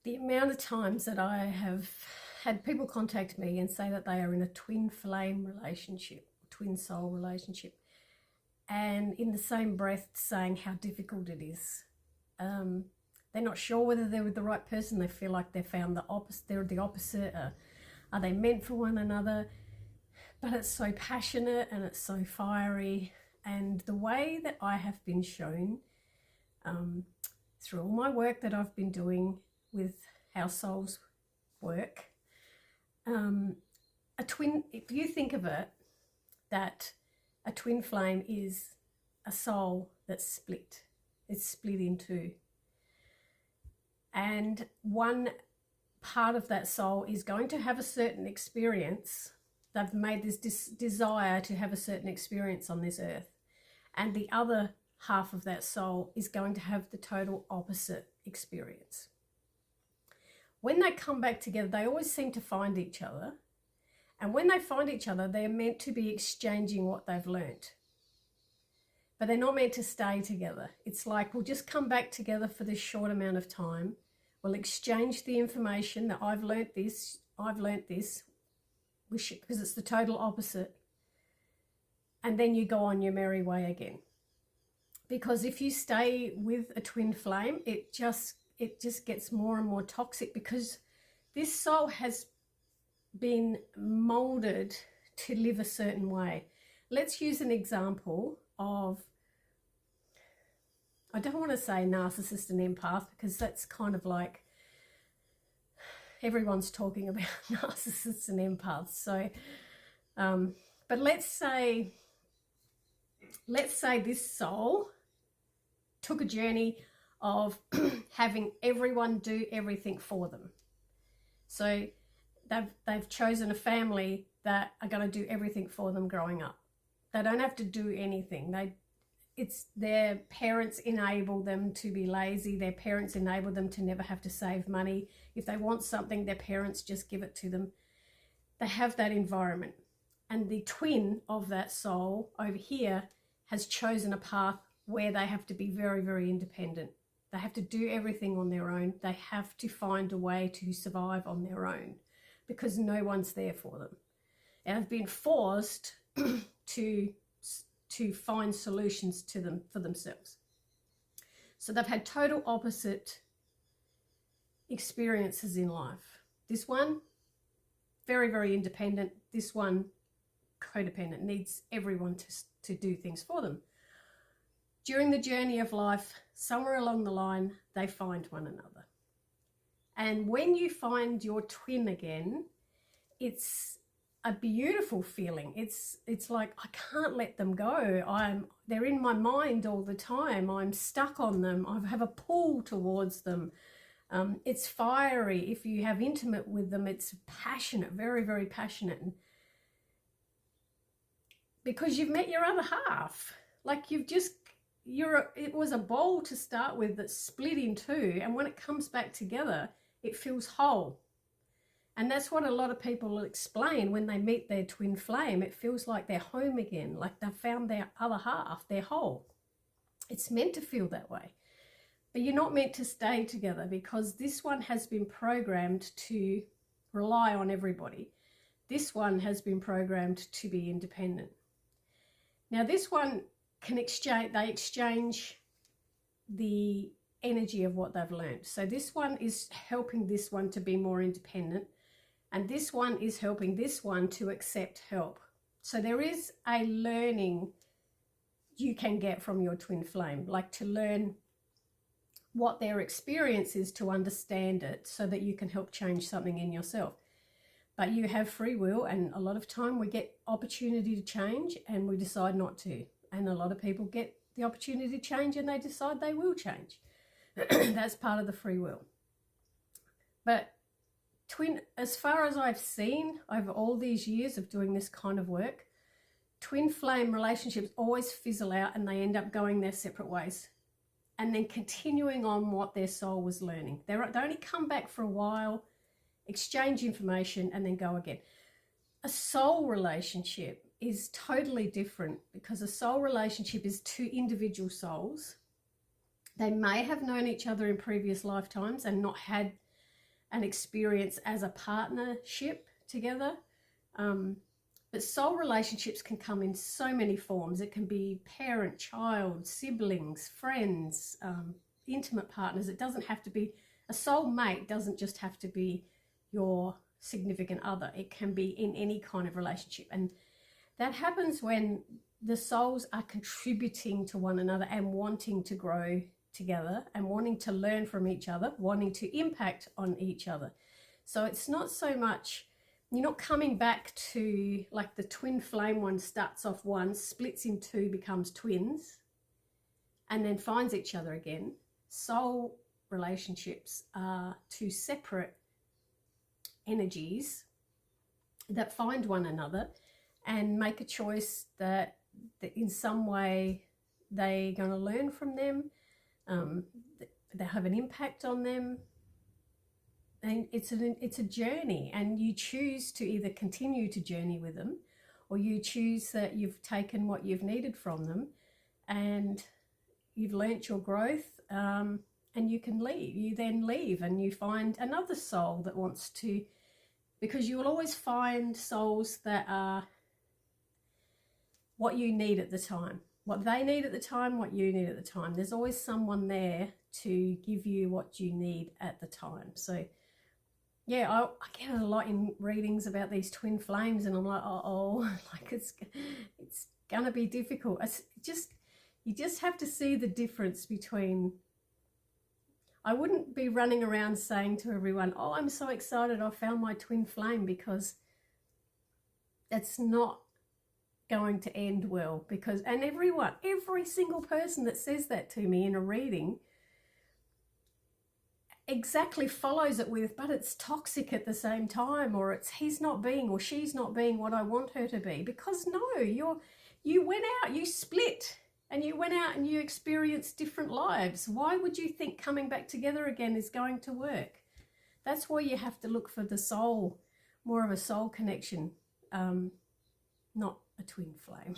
The amount of times that I have had people contact me and say that they are in a twin flame relationship, twin soul relationship, and in the same breath saying how difficult it is. They're not sure whether they're with the right person. They feel like they've found the opposite. They're the opposite. Are they meant for one another? But it's so passionate and it's so fiery. And the way that I have been shown through all my work that I've been doing with how souls work, a twin, if you think of it, that a twin flame is a soul that's split. It's split in two. And one part of that soul is going to have a certain experience. They've made this desire to have a certain experience on this earth. And the other half of that soul is going to have the total opposite experience. When they come back together, they always seem to find each other. And when they find each other, they're meant to be exchanging what they've learnt. But they're not meant to stay together. It's like, we'll just come back together for this short amount of time. We'll exchange the information that I've learnt this, because it's the total opposite. And then you go on your merry way again. Because if you stay with a twin flame, it just gets more and more toxic, because this soul has been molded to live a certain way. Let's use an example of, I don't want to say narcissist and empath, because that's kind of like everyone's talking about narcissists and empaths. So, but let's say this soul took a journey of having everyone do everything for them. So they've chosen a family that are going to do everything for them growing up. They don't have to do anything. It's their parents enable them to be lazy. Their parents enable them to never have to save money. If they want something, their parents just give it to them. They have that environment. And the twin of that soul over here has chosen a path where they have to be very, very independent. They have to do everything on their own. They have to find a way to survive on their own, because no one's there for them. And have been forced to find solutions to them for themselves. So they've had total opposite experiences in life. This one, very, very independent. This one, codependent, needs everyone to do things for them. During the journey of life, somewhere along the line, they find one another. And when you find your twin again, it's a beautiful feeling. It's like, I can't let them go. They're in my mind all the time. I'm stuck on them. I have a pull towards them. It's fiery. If you have intimate with them, it's passionate, very, very passionate. And because you've met your other half. Like it was a bowl to start with that split in two. And when it comes back together, it feels whole. And that's what a lot of people explain when they meet their twin flame. It feels like they're home again, like they've found their other half, their whole. It's meant to feel that way. But you're not meant to stay together, because this one has been programmed to rely on everybody. This one has been programmed to be independent. Now this one they exchange the energy of what they've learned. So this one is helping this one to be more independent. And this one is helping this one to accept help. So there is a learning you can get from your twin flame, like to learn what their experience is, to understand it, so that you can help change something in yourself. But you have free will, and a lot of time we get opportunity to change and we decide not to. And a lot of people get the opportunity to change and they decide they will change. That's part of the free will. But as far as I've seen over all these years of doing this kind of work, twin flame relationships always fizzle out and they end up going their separate ways, and then continuing on what their soul was learning. They only come back for a while, exchange information, and then go again. A soul relationship is totally different, because a soul relationship is two individual souls. They may have known each other in previous lifetimes and not had and experience as a partnership together. But soul relationships can come in so many forms. It can be parent, child, siblings, friends, intimate partners. It doesn't have to be, a soul mate doesn't just have to be your significant other. It can be in any kind of relationship. And that happens when the souls are contributing to one another and wanting to grow together and wanting to learn from each other, wanting to impact on each other. So it's not so much, you're not coming back to like the twin flame one starts off one, splits in two, becomes twins, and then finds each other again. Soul relationships are two separate energies that find one another and make a choice that in some way they're going to learn from them, they have an impact on them, and it's a journey, and you choose to either continue to journey with them, or you choose that you've taken what you've needed from them and you've learnt your growth, and you can leave. You then leave and you find another soul that wants to, because you will always find souls that are what you need at the time, what they need at the time, what you need at the time. There's always someone there to give you what you need at the time. So yeah, I get a lot in readings about these twin flames, and I'm like, like it's gonna be difficult. You just have to see the difference between. I wouldn't be running around saying to everyone, oh, I'm so excited I found my twin flame, because that's not going to end well. Because, and every single person that says that to me in a reading exactly follows it with, but it's toxic at the same time, or it's he's not being or she's not being what I want her to be. Because no, you went out, you split, and you went out and you experienced different lives. Why would you think coming back together again is going to work? That's why you have to look for the soul, more of a soul connection, not a twin flame.